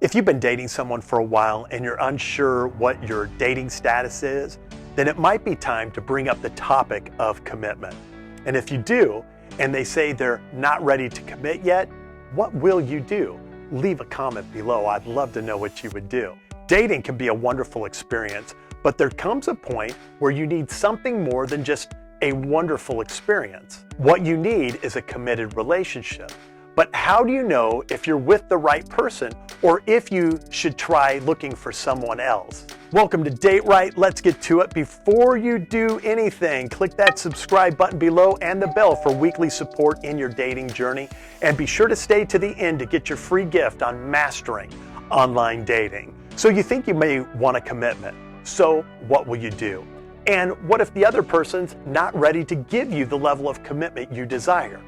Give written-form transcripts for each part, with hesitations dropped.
If you've been dating someone for a while and you're unsure what your dating status is, then it might be time to bring up the topic of commitment. And if you do, and they say they're not ready to commit yet, what will you do? Leave a comment below. I'd love to know what you would do. Dating can be a wonderful experience, but there comes a point where you need something more than just a wonderful experience. What you need is a committed relationship. But how do you know if you're with the right person or if you should try looking for someone else? Welcome to Date Right. Let's get to it. Before you do anything, click that subscribe button below and the bell for weekly support in your dating journey. And be sure to stay to the end to get your free gift on mastering online dating. So you think you may want a commitment. So what will you do? And what if the other person's not ready to give you the level of commitment you desire?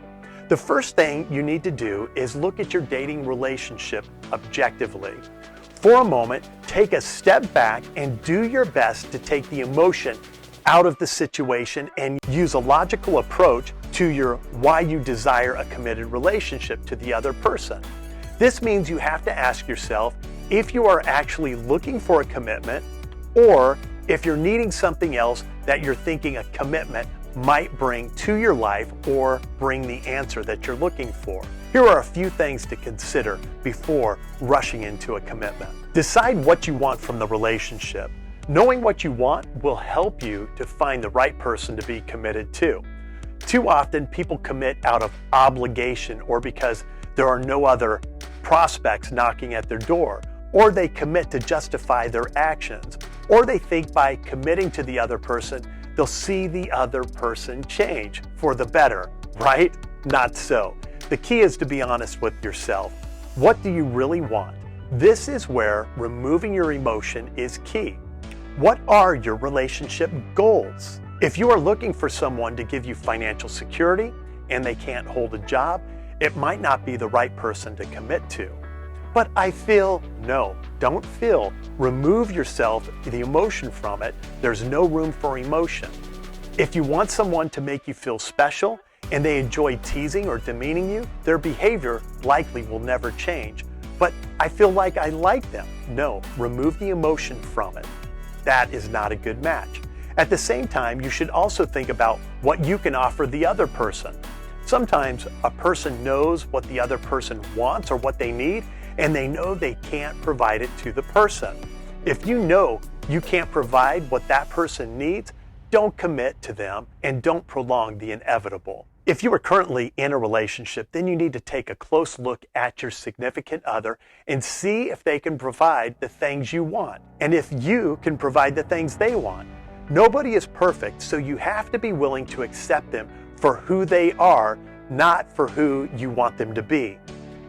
The first thing you need to do is look at your dating relationship objectively. For a moment, take a step back and do your best to take the emotion out of the situation and use a logical approach to your why you desire a committed relationship to the other person. This means you have to ask yourself if you are actually looking for a commitment or if you're needing something else that you're thinking a commitment might bring to your life or bring the answer that you're looking for. Here are a few things to consider before rushing into a commitment. Decide what you want from the relationship. Knowing what you want will help you to find the right person to be committed to. Too often, people commit out of obligation or because there are no other prospects knocking at their door, or they commit to justify their actions, or they think by committing to the other person, they'll see the other person change for the better, right? Not so. The key is to be honest with yourself. What do you really want? This is where removing your emotion is key. What are your relationship goals? If you are looking for someone to give you financial security and they can't hold a job, it might not be the right person to commit to. But I feel, no, don't feel. Remove yourself, the emotion from it. There's no room for emotion. If you want someone to make you feel special and they enjoy teasing or demeaning you, their behavior likely will never change. But I feel like I like them. No, remove the emotion from it. That is not a good match. At the same time, you should also think about what you can offer the other person. Sometimes a person knows what the other person wants or what they need, and they know they can't provide it to the person. If you know you can't provide what that person needs, don't commit to them and don't prolong the inevitable. If you are currently in a relationship, then you need to take a close look at your significant other and see if they can provide the things you want and if you can provide the things they want. Nobody is perfect, so you have to be willing to accept them for who they are, not for who you want them to be.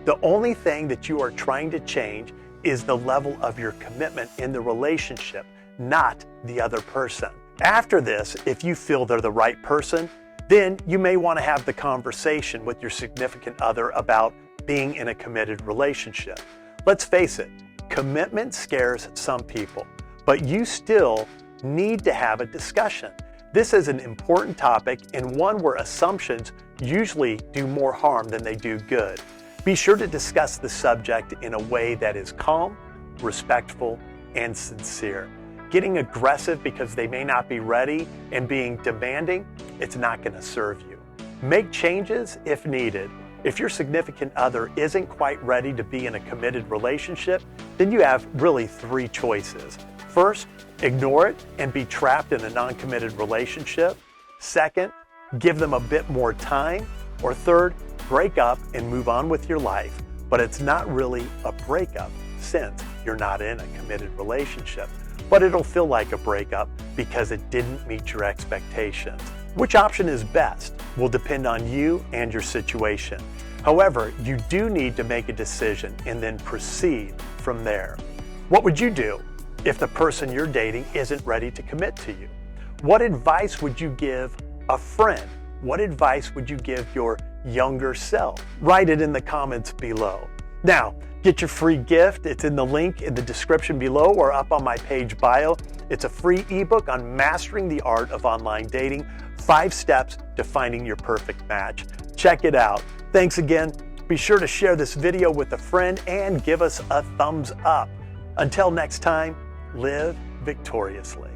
The only thing that you are trying to change is the level of your commitment in the relationship, not the other person. After this, if you feel they're the right person, then you may want to have the conversation with your significant other about being in a committed relationship. Let's face it, commitment scares some people, but you still need to have a discussion. This is an important topic and one where assumptions usually do more harm than they do good. Be sure to discuss the subject in a way that is calm, respectful, and sincere. Getting aggressive because they may not be ready and being demanding, it's not going to serve you. Make changes if needed. If your significant other isn't quite ready to be in a committed relationship, then you have really three choices. First, ignore it and be trapped in a non-committed relationship. Second, give them a bit more time. Or third, break up and move on with your life, but it's not really a breakup since you're not in a committed relationship. But it'll feel like a breakup because it didn't meet your expectations. Which option is best will depend on you and your situation. However, you do need to make a decision and then proceed from there. What would you do if the person you're dating isn't ready to commit to you? What advice would you give a friend? What advice would you give your younger self? Write it in the comments below. Now, get your free gift. It's in the link in the description below or up on my page bio. It's a free ebook on mastering the art of online dating, 5 steps to finding your perfect match. Check it out. Thanks again. Be sure to share this video with a friend and give us a thumbs up. Until next time, live victoriously.